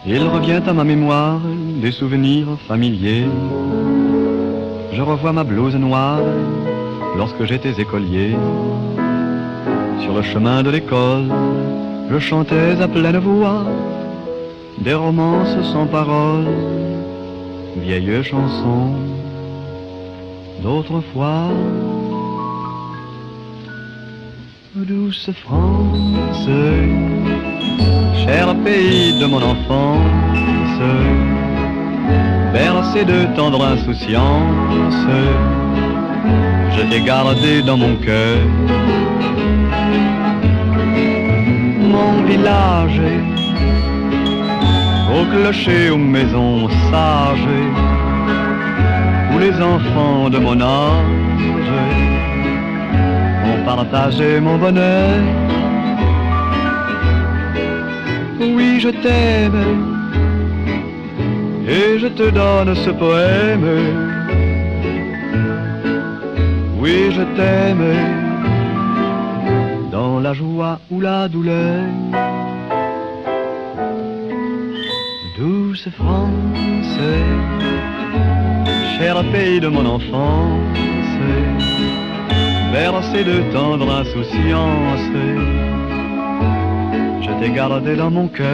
Il revient à ma mémoire des souvenirs familiers. Je revois ma blouse noire lorsque j'étais écolier. Sur le chemin de l'école, je chantais à pleine voix des romances sans paroles, vieilles chansons d'autrefois. Douce France, cher pays de mon enfance, bercé de tendre insouciance, je t'ai gardé dans mon cœur. Mon village, au clocher, aux maisons sages, où les enfants de mon âge ont partagé mon bonheur. Oui, je t'aime, et je te donne ce poème. Oui, je t'aime, dans la joie ou la douleur. Douce France, cher pays de mon enfance, bercé de tendre insouciance, je t'ai gardé dans mon cœur.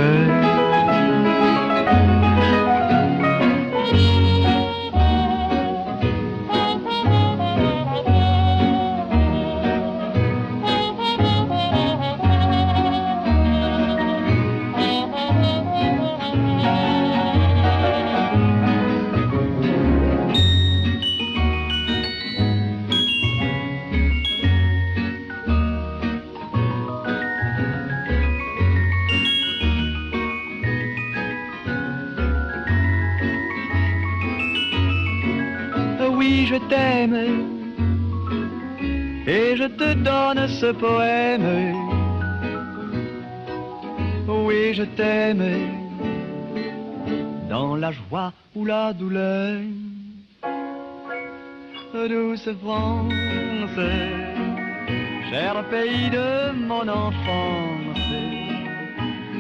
Oui, je t'aime, et je te donne ce poème. Oui, je t'aime, dans la joie ou la douleur. Douce France, cher pays de mon enfance,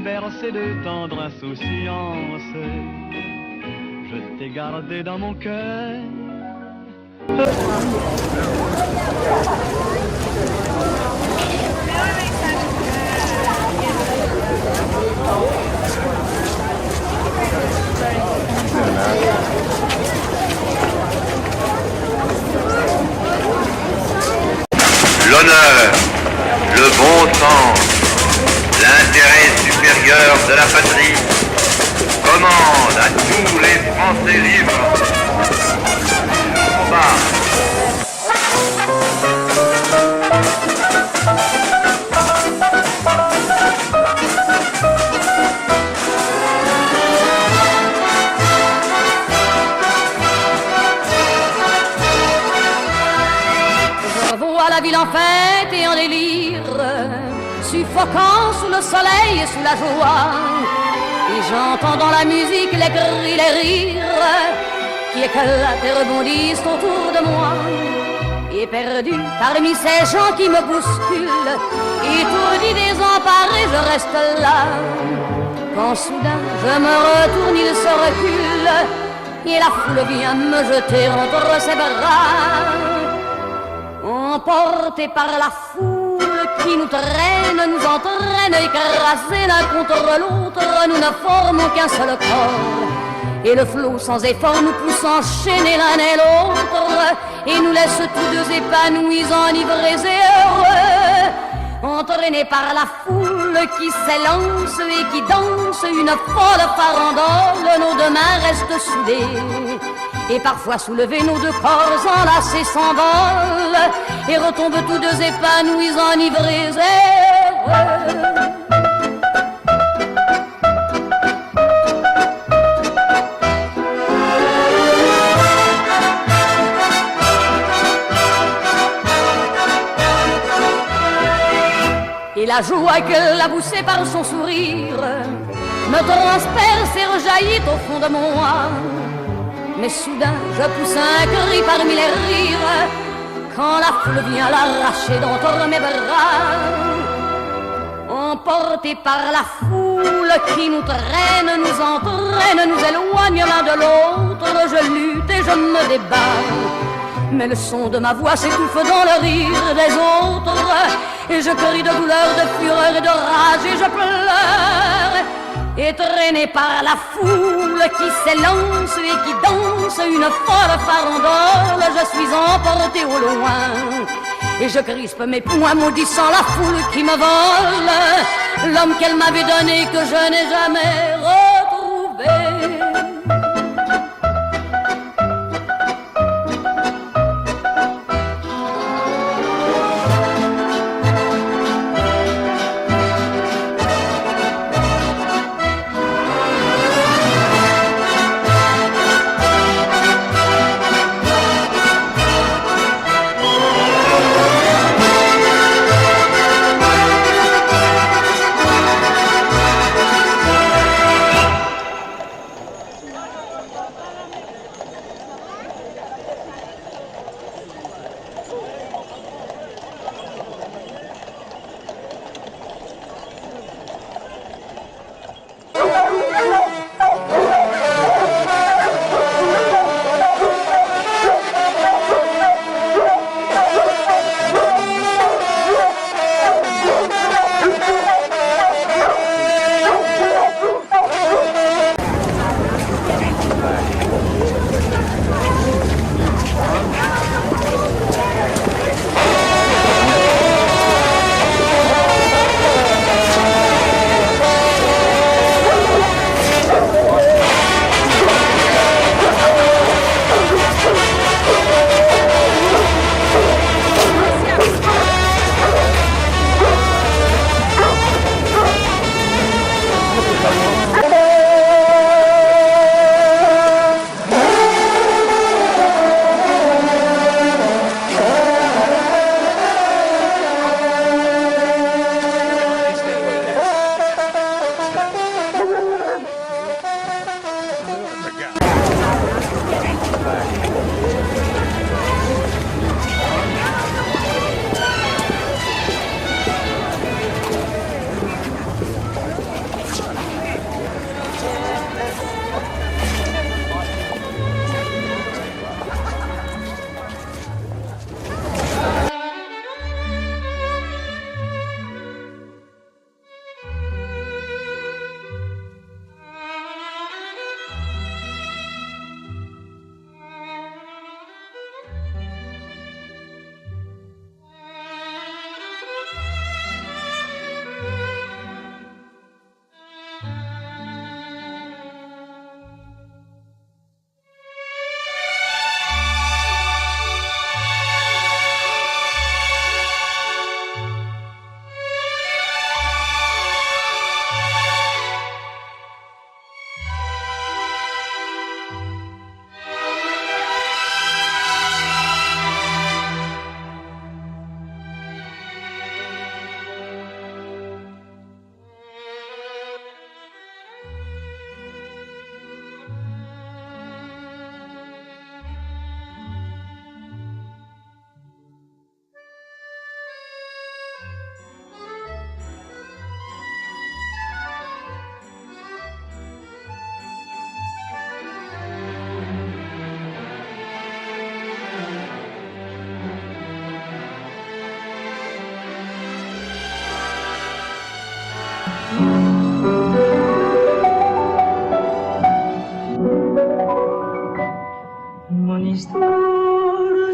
bercé de tendre insouciance, je t'ai gardé dans mon cœur. L'honneur, le bon sens, l'intérêt supérieur de la patrie commande à tous les Français libres. Je vois la ville en fête et en délire, suffocant sous le soleil et sous la joie. Et j'entends dans la musique les cris, les rires qui éclatent et rebondissent autour de moi. Et perdu parmi ces gens qui me bousculent, étourdi, désemparé, je reste là. Quand soudain je me retourne, il se recule, et la foule vient me jeter entre ses bras. Emportés par la foule qui nous traîne, nous entraîne, écrasés l'un contre l'autre, nous ne formons qu'un seul corps. Et le flot sans effort nous pousse enchaîner l'un et l'autre, et nous laisse tous deux épanouis, enivrés et heureux. Entraînés par la foule qui s'élance et qui danse une folle farandole, nos deux mains restent soudées. Et parfois soulevés, nos deux corps enlacés s'envolent et retombent tous deux épanouis, enivrés et heureux. Et la joie qu'elle a poussée par son sourire me transperce et rejaillit au fond de moi. Mais soudain je pousse un cri parmi les rires quand la foule vient l'arracher d'entre mes bras. emportés par la foule qui nous traîne, nous entraîne, nous éloigne l'un de l'autre. Je lutte et je me débat, mais le son de ma voix s'étouffe dans le rire des autres. Et je crie de douleur, de fureur et de rage et je pleure. Et traîné par la foule qui s'élance et qui danse une folle farandole, je suis emporté au loin. Et je crispe mes poings maudissant la foule qui me vole l'homme qu'elle m'avait donné que je n'ai jamais retrouvé.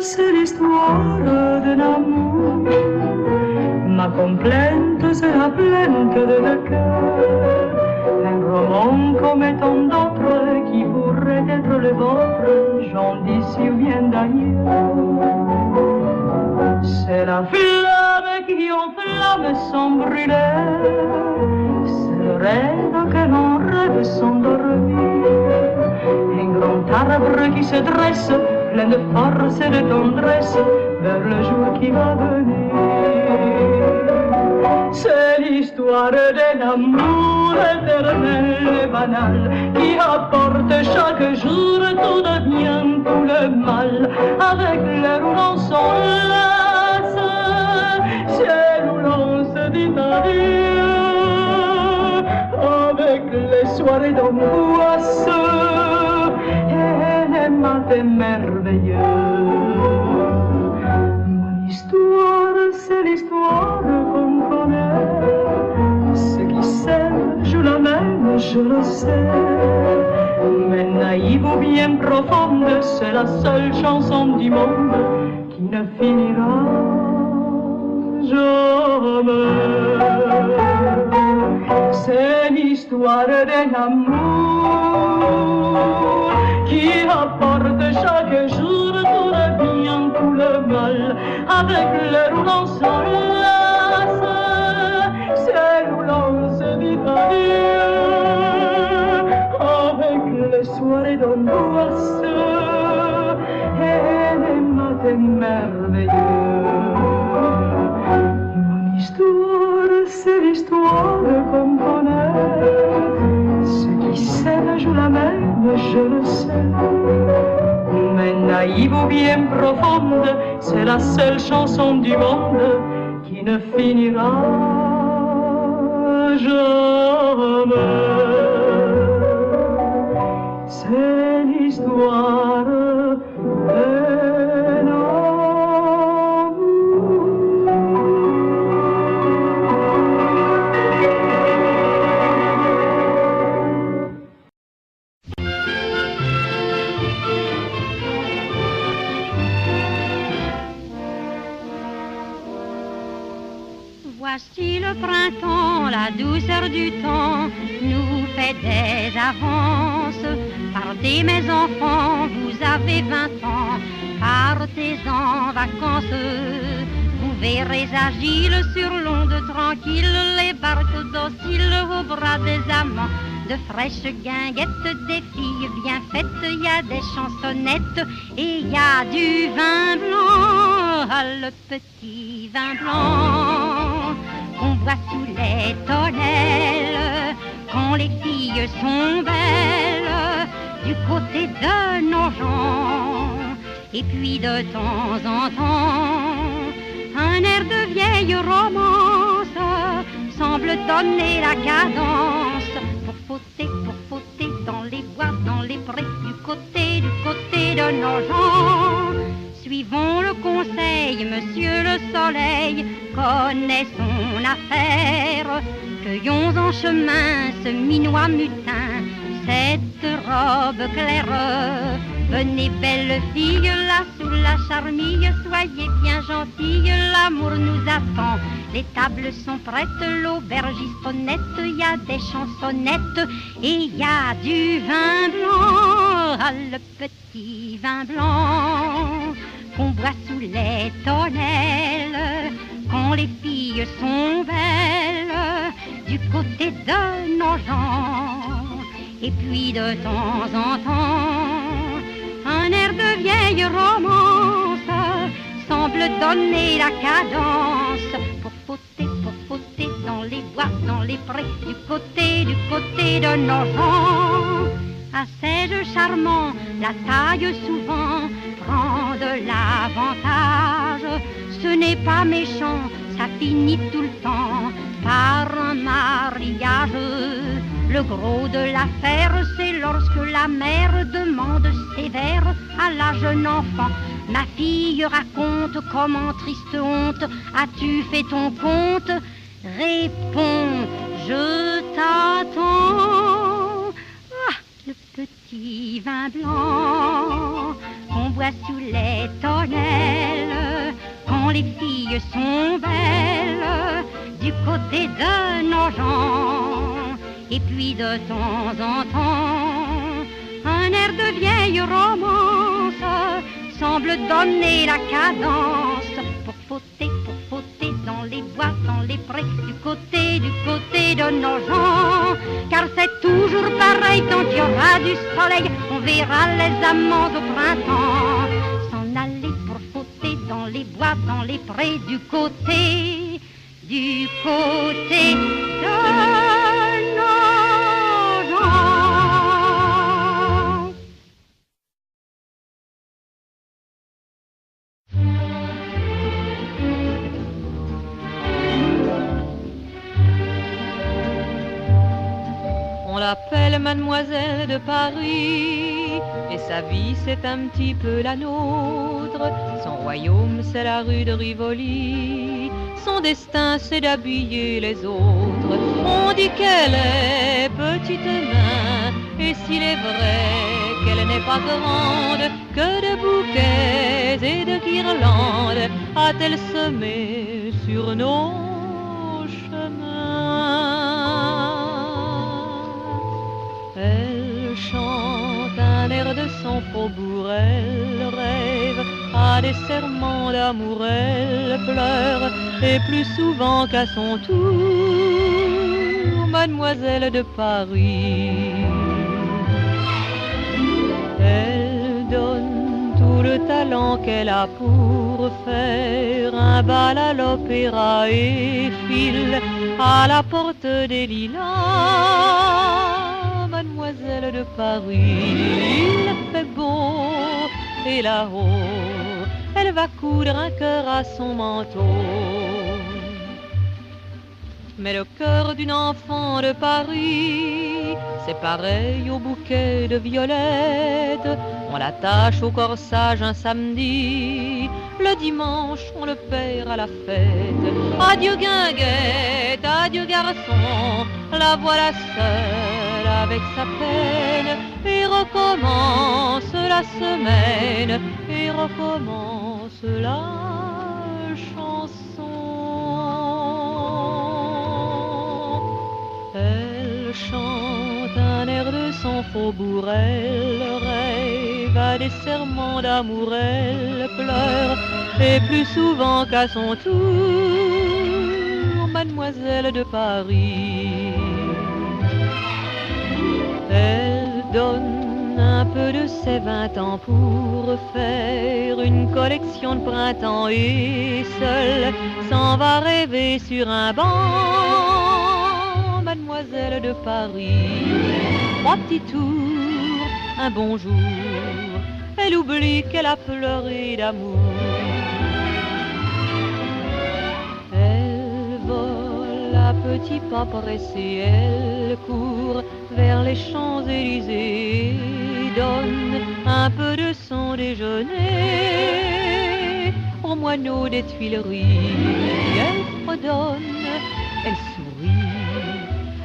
C'est l'histoire d'un amour. Ma complainte, c'est la plainte de deux cœurs. Un roman comme tant d'autres qui pourrait être le vôtre, j'en dis si bien d'ailleurs. C'est la flamme qui enflamme sans brûler. C'est le rêve que l'on rêve sans dormir. Un grand arbre qui se dresse, plein de force et de tendresse, vers le jour qui va venir. C'est l'histoire d'un amour éternel et banal, qui apporte chaque jour tout de bien, tout le mal, avec l'air où l'on s'enlace, ciel où l'on se dit adieu. soirée d'angoisse, elle est mate et merveilleuse. Mon histoire, c'est l'histoire qu'on connaît. Ceux qui s'aiment jouent la même, je le sais. Mais naïve ou bien profonde, c'est la seule chanson du monde qui ne finira jamais. C'est l'histoire d'un amour qui apporte chaque jour tout le bien, tout le mal, avec le roulant s'enlace, c'est où l'on se dit adieu, avec les soirées d'angoisse et les matins merveilleux. Mon histoire, c'est l'histoire qu'on connaît. Ceux qui s'aiment jouent la même, je le sais. Mais naïve ou bien profonde, c'est la seule chanson du monde qui ne finira jamais. C'est l'histoire d'un amour. Voici le printemps, la douceur du temps nous fait des avances. Partez mes enfants, vous avez 20 ans, partez en vacances. Vous verrez agiles sur l'onde tranquille, les barques dociles au bras des amants. De fraîches guinguettes, des filles bien faites, il y a des chansonnettes et il y a du vin blanc, ah, le petit vin blanc qu'on boit sous les tonnelles quand les filles sont belles du côté de nos gens. Et puis de temps en temps, un air de vieille romance semble donner la cadence pour fauter dans les bois, dans les prés, du côté de nos gens. Suivons le conseil, monsieur le soleil connaît son affaire. Cueillons en chemin ce minois mutin, cette robe claire. Venez belle fille, là sous la charmille, soyez bien gentille, l'amour nous attend. Les tables sont prêtes, l'aubergiste honnête, il y a des chansonnettes et il y a du vin blanc, ah, le petit vin blanc qu'on boit sous les tonnelles quand les filles sont belles du côté de nos gens. Et puis de temps en temps, un air de vieille romance semble donner la cadence pour fauter dans les bois, dans les prés, du côté de nos gens. Assez de charmant, la taille souvent prend de l'avantage. Ce n'est pas méchant, ça finit tout le temps par un mariage. Le gros de l'affaire, c'est lorsque la mère demande sévère à la jeune enfant: ma fille, raconte comment, triste honte, as-tu fait ton compte? Réponds, je t'attends. Ah, le petit vin blanc qu'on boit sous les tonnelles quand les filles sont belles du côté de nos gens. Et puis de temps en temps, un air de vieille romance semble donner la cadence pour fauter dans les bois, dans les prés, du côté de nos gens. Car c'est toujours pareil, tant qu'il y aura du soleil, on verra les amants au printemps s'en aller pour fauter dans les bois, dans les prés, du côté de nos gens. On l'appelle Mademoiselle de Paris, et sa vie c'est un petit peu la nôtre. Son royaume c'est la rue de Rivoli, son destin c'est d'habiller les autres. On dit qu'elle est petite main, et s'il est vrai qu'elle n'est pas grande, que de bouquets et de guirlandes a-t-elle semé sur nos chemins. Elle chante un air de son faubourg, elle rêve à des serments d'amour, elle pleure, et plus souvent qu'à son tour, Mademoiselle de Paris. Elle donne tout le talent qu'elle a pour faire un bal à l'opéra et file à la porte des lilas. Mademoiselle de Paris, il fait beau et là-haut, elle va coudre un cœur à son manteau. Mais le cœur d'une enfant de Paris, c'est pareil au bouquet de violettes. On l'attache au corsage un samedi, le dimanche on le perd à la fête. Adieu guinguette, adieu garçon, la voilà seule avec sa peine. Et recommence la semaine, et recommence la chanson. Elle chante un air de son faubourg, elle rêve à des serments d'amour, elle pleure, et plus souvent qu'à son tour, Mademoiselle de Paris. Elle donne un peu de ses 20 ans pour faire une collection de printemps, et seule s'en va rêver sur un banc, Mademoiselle de Paris. 3 petits tours, un bonjour, elle oublie qu'elle a pleuré d'amour. Elle vole à petits pas pressés, elle court vers les Champs-Élysées, donne un peu de son déjeuner aux moineaux des Tuileries. Elle fredonne, elle sourit,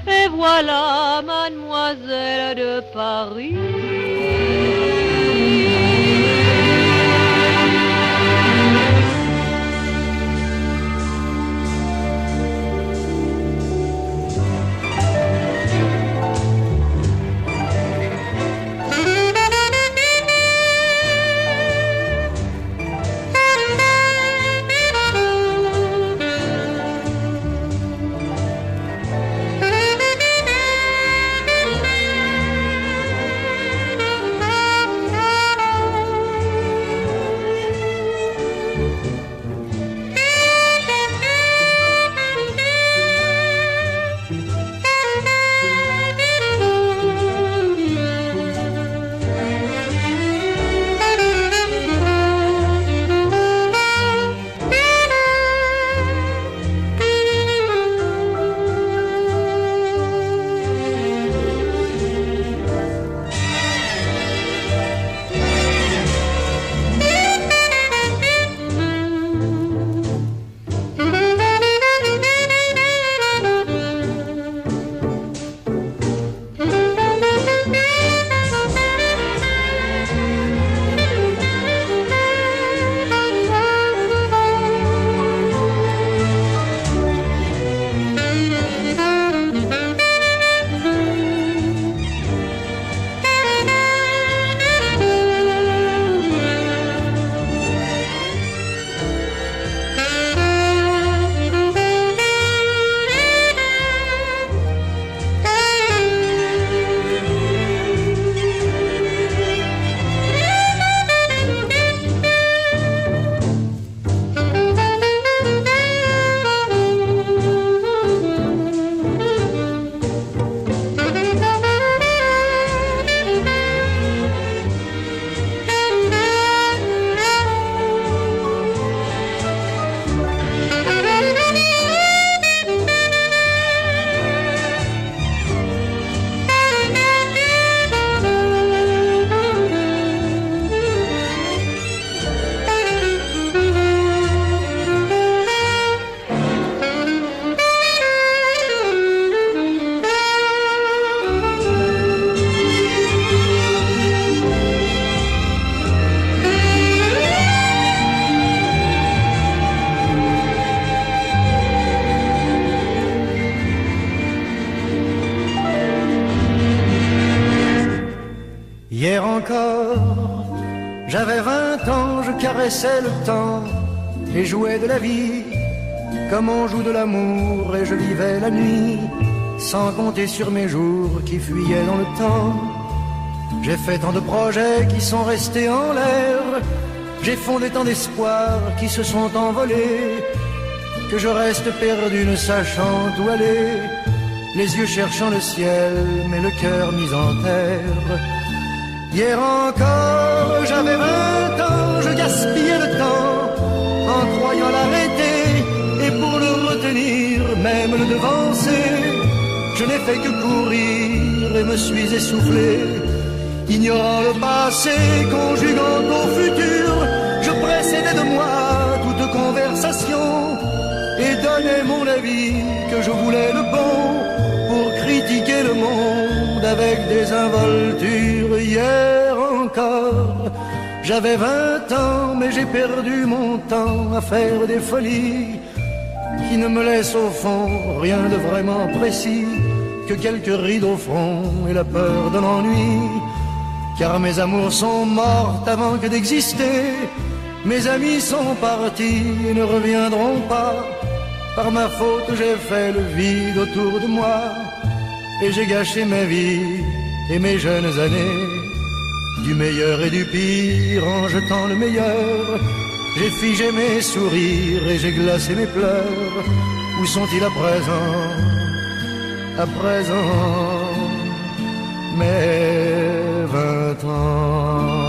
et voilà Mademoiselle de Paris. Hier encore, j'avais 20 ans, je caressais le temps et jouais de la vie comme on joue de l'amour, et je vivais la nuit sans compter sur mes jours qui fuyaient dans le temps. J'ai fait tant de projets qui sont restés en l'air, j'ai fondé tant d'espoirs qui se sont envolés, que je reste perdu ne sachant où aller, les yeux cherchant le ciel mais le cœur mis en terre. Hier encore, j'avais 20 ans, je gaspillais le temps en croyant l'arrêter, et pour le retenir, même le devancer, je n'ai fait que courir et me suis essoufflé. Ignorant le passé, conjuguant au futur, je précédais de moi toute conversation et donnais mon avis que je voulais le bon pour critiquer le monde avec des involtures. Hier encore, j'avais 20 ans, mais j'ai perdu mon temps à faire des folies qui ne me laissent au fond rien de vraiment précis que quelques rides au front et la peur de l'ennui. Car mes amours sont mortes avant que d'exister, mes amis sont partis et ne reviendront pas. Par ma faute j'ai fait le vide autour de moi, et j'ai gâché ma vie et mes jeunes années. Du meilleur et du pire en jetant le meilleur, j'ai figé mes sourires et j'ai glacé mes pleurs. Où sont-ils à présent? À présent, mes 20 ans.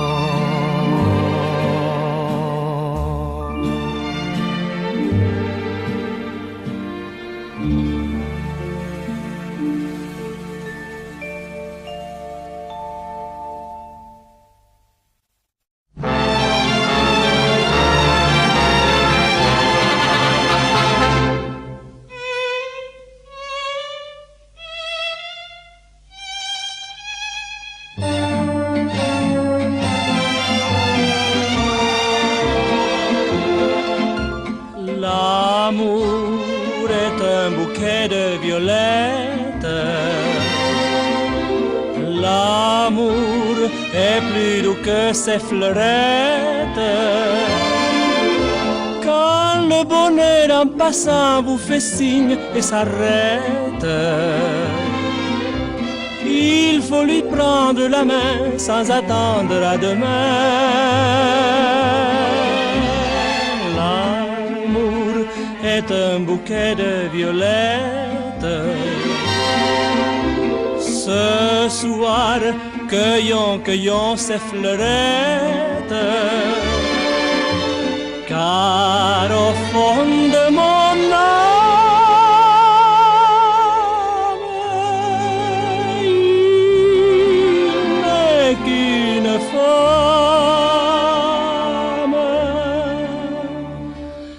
L'amour est un bouquet de violettes. L'amour est plus doux que ses fleurettes. Quand le bonheur en passant vous fait signe et s'arrête, il faut lui prendre la main sans attendre à demain. Est un bouquet de violettes. Ce soir, cueillons, cueillons ces fleurettes, car au fond de mon âme, il n'est qu'une femme.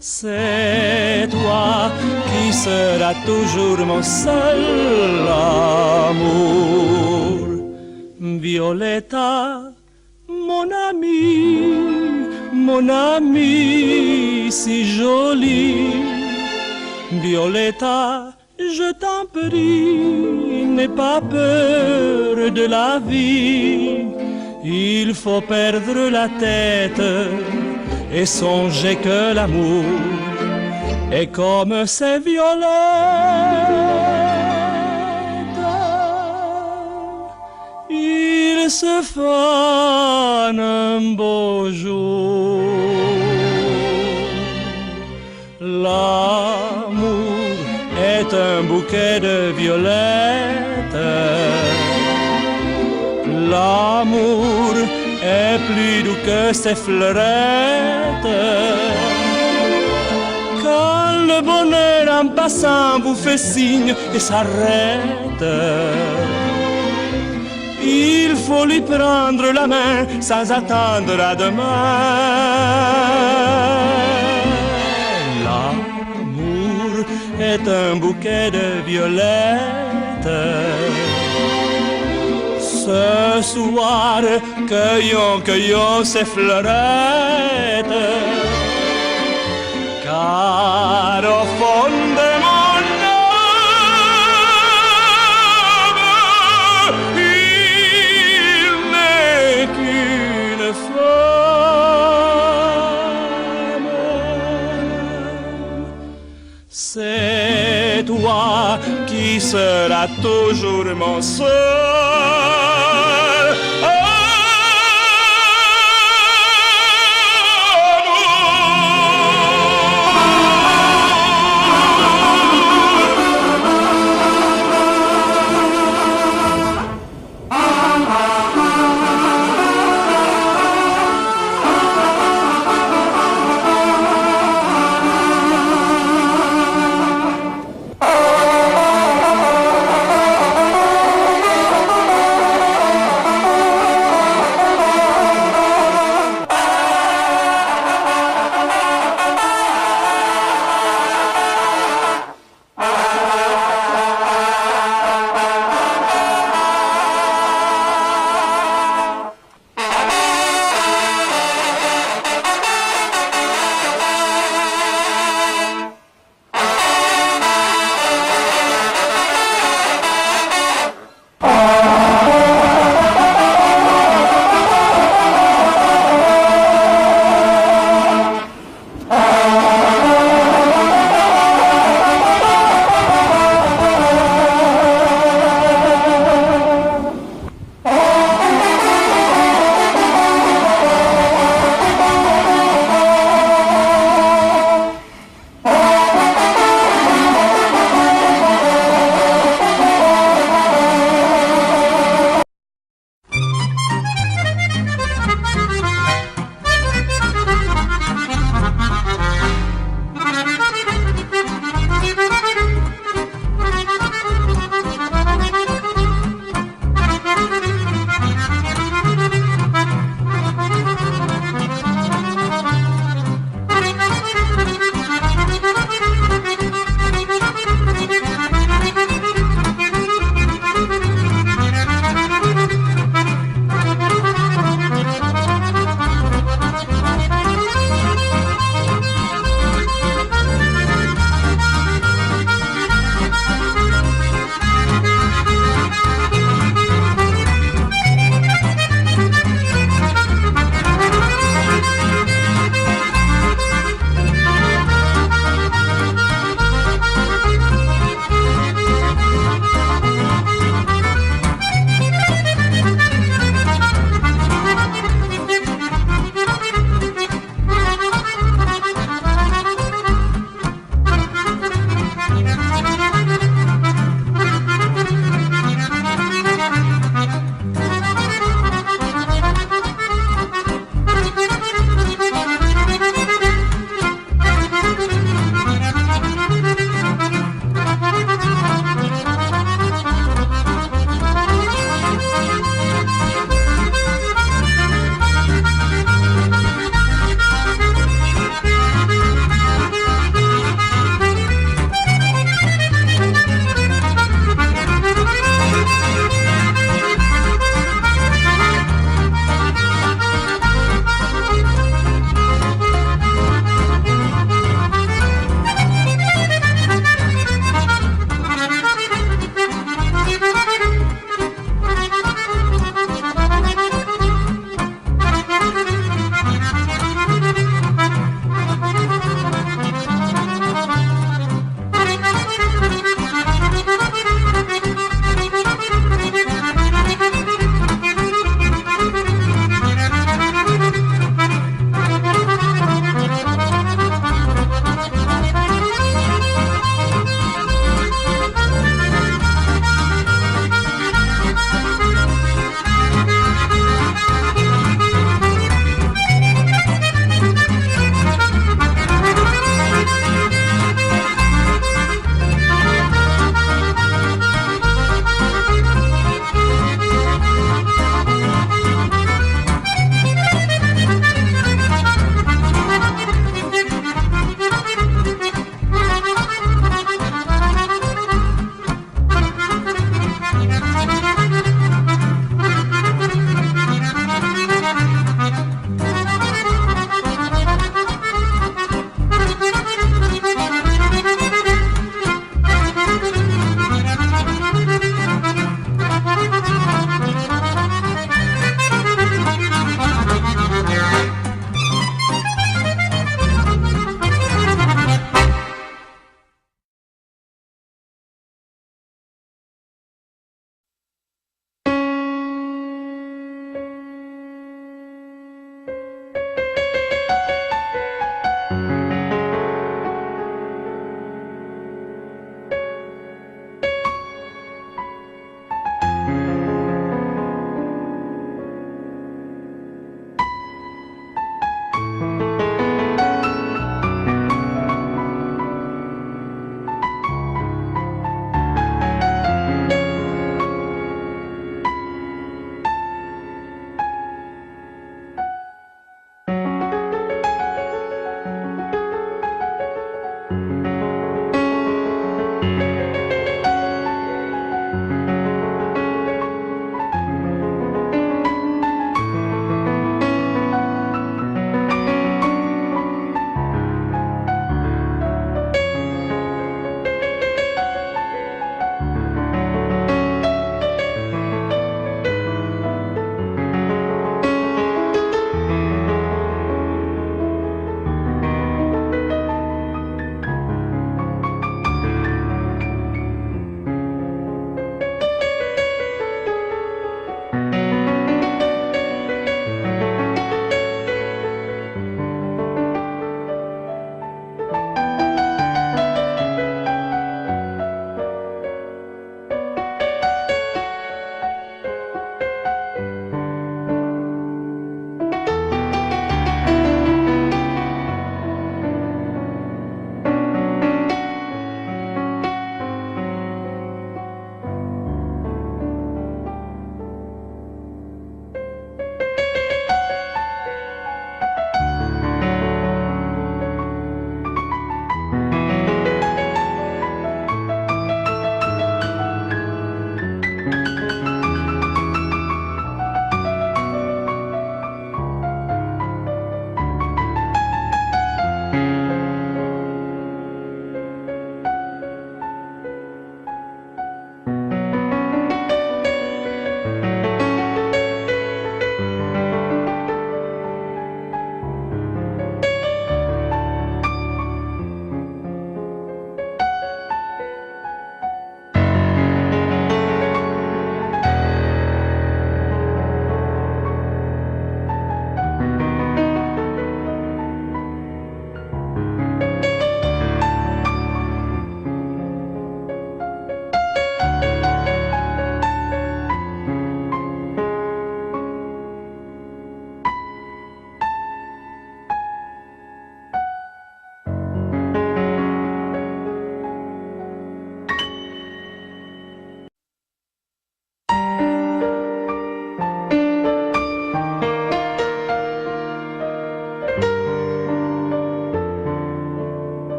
C'est toi qui seras toujours mon seul amour. Violetta, mon amie si jolie. Violetta, je t'en prie, n'aie pas peur de la vie. Il faut perdre la tête et songer que l'amour est comme ces violettes. Il se fane un beau jour. L'amour est un bouquet de violettes. L'amour est plus doux que ces fleurettes. Quand le bonheur en passant vous fait signe et s'arrête, il faut lui prendre la main sans attendre à demain. L'amour est un bouquet de violettes. Ce soir, cueillons, cueillons ces fleurettes, car au fond de mon âme, il n'est toujours mon seul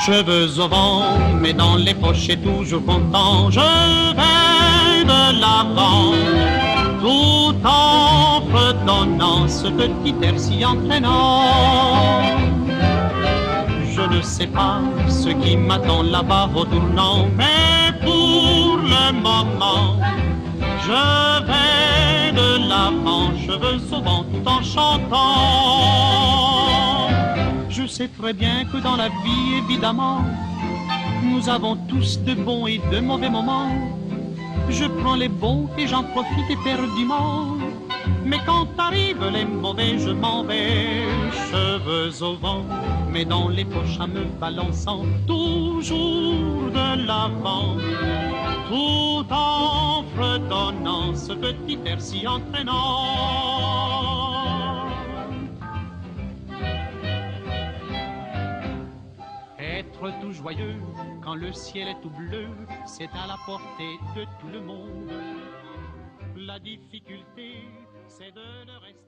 cheveux au vent, mais dans les poches et toujours content, je vais de l'avant, tout en fredonnant ce petit air si entraînant. Je ne sais pas ce qui m'attend là-bas au tournant, mais pour le moment, je vais de l'avant, cheveux au vent, tout en chantant. Je sais très bien que dans la vie, évidemment, nous avons tous de bons et de mauvais moments. Je prends les bons et j'en profite éperdument. Mais quand arrivent les mauvais, je m'en vais, cheveux au vent, mais dans les poches à me balançant, toujours de l'avant, tout en fredonnant ce petit air si entraînant. Être tout joyeux quand le ciel est tout bleu, c'est à la portée de tout le monde. La difficulté, c'est de le rester.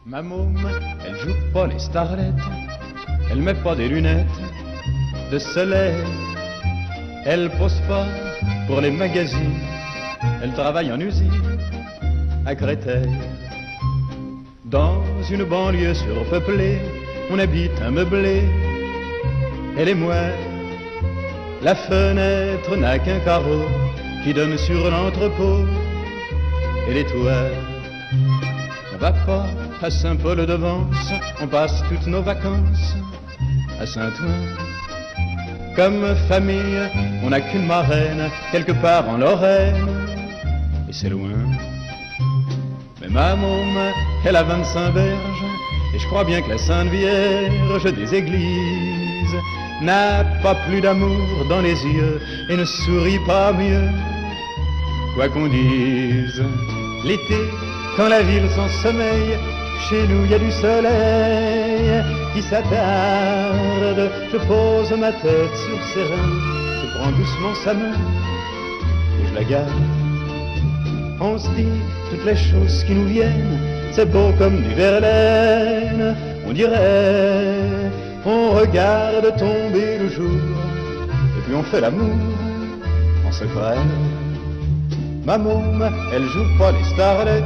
Ma môme, elle joue pas les starlettes, elle met pas des lunettes de soleil, elle pose pas pour les magazines, elle travaille en usine à Créteil. Dans une banlieue surpeuplée, on habite un meublé, elle et moi, la fenêtre n'a qu'un carreau qui donne sur l'entrepôt et les toits. On va pas à Saint-Paul-de-Vence, on passe toutes nos vacances à Saint-Ouen. Comme famille, on n'a qu'une marraine, quelque part en Lorraine, et c'est loin. Mais ma môme, elle a 25 berges, et je crois bien que la Sainte Vierge des églises Louise n'a pas plus d'amour dans les yeux et ne sourit pas mieux. Quoi qu'on dise, l'été, quand la ville s'en sommeille, chez nous il y a du soleil qui s'attarde. Je pose ma tête sur ses reins, je prends doucement sa main et je la garde. On se dit toutes les choses qui nous viennent, c'est beau comme du Verlaine. On dirait, on regarde tomber le jour, et puis on fait l'amour en secret. Ma môme, elle joue pas les starlettes,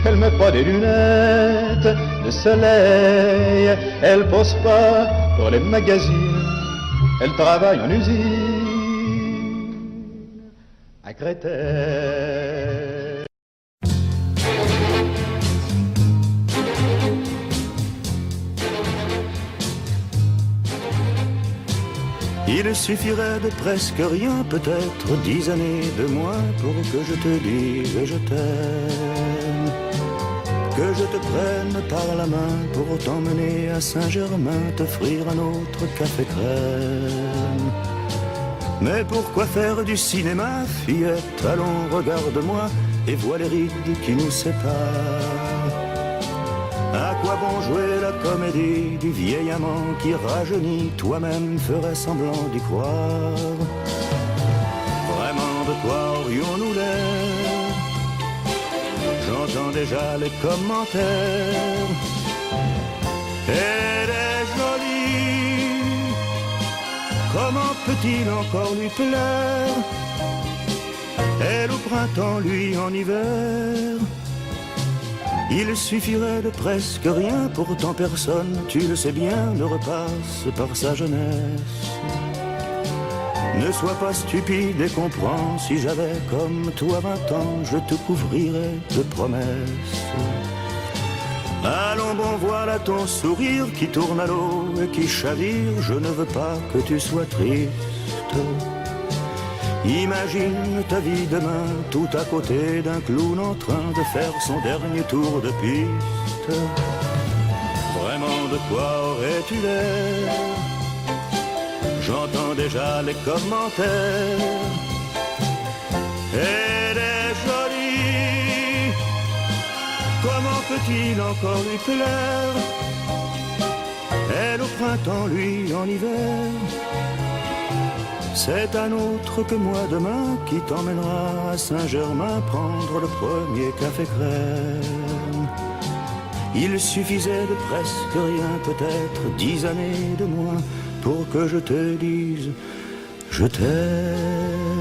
elle met pas des lunettes de soleil, elle pose pas pour les magazines, elle travaille en usine à Créteil. Il suffirait de presque rien, peut-être 10 années de moins pour que je te dise je t'aime. Que je te prenne par la main pour t'emmener à Saint-Germain, t'offrir un autre café crème. Mais pourquoi faire du cinéma, fillette? Allons, regarde-moi et vois les rides qui nous séparent. À quoi bon jouer la comédie du vieil amant qui rajeunit? Toi-même ferais semblant d'y croire. Vraiment, de quoi aurions-nous l'air? J'entends déjà les commentaires. Elle est jolie, comment peut-il encore lui plaire? Elle au printemps, lui en hiver. Il suffirait de presque rien, pourtant personne, tu le sais bien, ne repasse par sa jeunesse. Ne sois pas stupide et comprends, si j'avais comme toi 20 ans, je te couvrirais de promesses. Allons bon, voilà ton sourire qui tourne à l'eau et qui chavire, je ne veux pas que tu sois triste. Imagine ta vie demain, tout à côté d'un clown en train de faire son dernier tour de piste. Vraiment, de quoi aurais-tu l'air? J'entends déjà les commentaires. Elle est jolie, comment peut-il encore lui plaire? Elle au printemps, lui en hiver. C'est un autre que moi demain qui t'emmènera à Saint-Germain prendre le premier café crème. Il suffisait de presque rien, peut-être 10 années de moins, pour que je te dise je t'aime.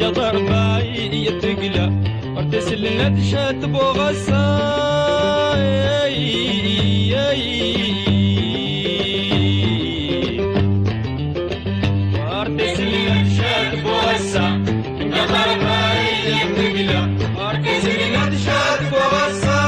قطر باي يتقلى ارتسل ندشت بغسا ارتسل ندشت بغسا قطر باي يتقلى ارتسل ندشت بغسا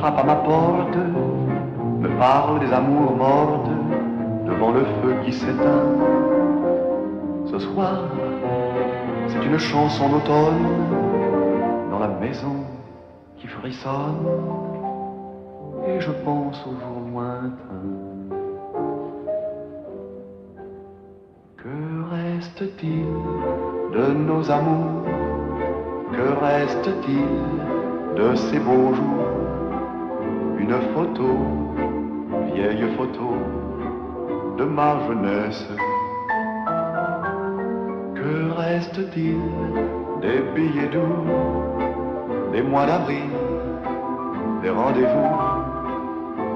frappe à ma porte, me parle des amours mortes devant le feu qui s'éteint. Ce soir, c'est une chanson d'automne dans la maison qui frissonne, et je pense aux jours lointains. Que reste-t-il de nos amours? Que reste-t-il de ces beaux jours? Une photo, vieille photo de ma jeunesse. Que reste-t-il des billets doux, des mois d'avril, des rendez-vous?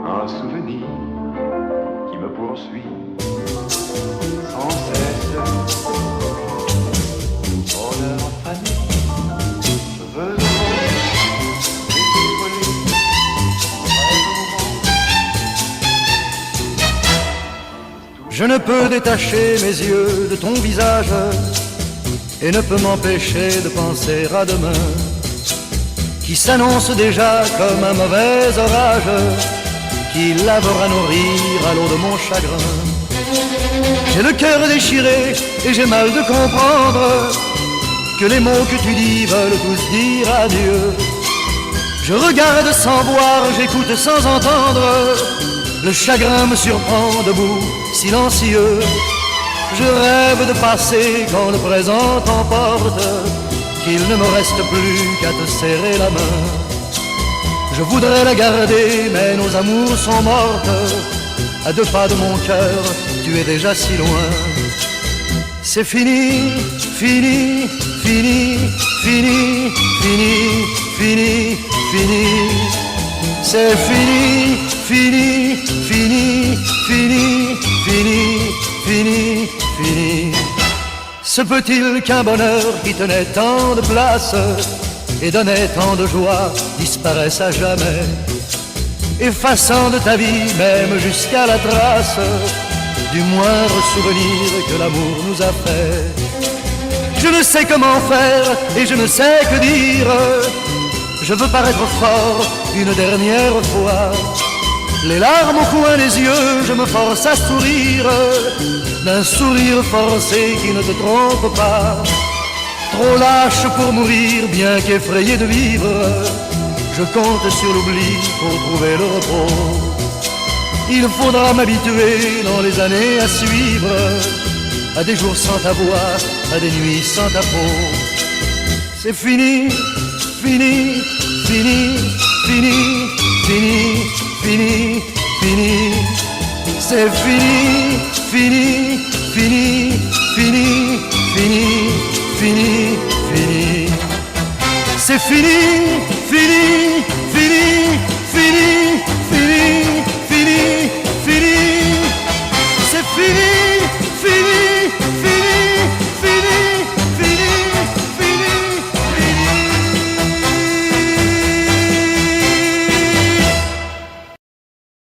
Un souvenir qui me poursuit sans cesse. Bonheur fané, cheveux Je ne peux détacher mes yeux de ton visage et ne peux m'empêcher de penser à demain, qui s'annonce déjà comme un mauvais orage, qui lavera nos rires à l'eau de mon chagrin. J'ai le cœur déchiré et j'ai mal de comprendre que les mots que tu dis veulent tous dire adieu. Je regarde sans voir, j'écoute sans entendre. Le chagrin me surprend debout, silencieux. Je rêve de passer quand le présent t'emporte, qu'il ne me reste plus qu'à te serrer la main. Je voudrais la garder, mais nos amours sont mortes. À 2 pas de mon cœur, tu es déjà si loin. C'est fini, fini, fini, fini, fini, fini, fini. C'est fini, fini, fini, fini, fini, fini, fini. Se peut-il qu'un bonheur qui tenait tant de place et donnait tant de joie disparaisse à jamais, effaçant de ta vie même jusqu'à la trace du moindre souvenir que l'amour nous a fait? Je ne sais comment faire et je ne sais que dire. Je veux paraître fort une dernière fois. Les larmes au coin des yeux, je me force à sourire, d'un sourire forcé qui ne te trompe pas. Trop lâche pour mourir, bien qu'effrayé de vivre, je compte sur l'oubli pour trouver le repos. Il faudra m'habituer dans les années à suivre, à des jours sans ta voix, à des nuits sans ta peau. C'est fini, fini, fini, fini, fini, fini, fini. C'est fini, fini, fini, fini, fini, fini, fini. C'est fini, fini,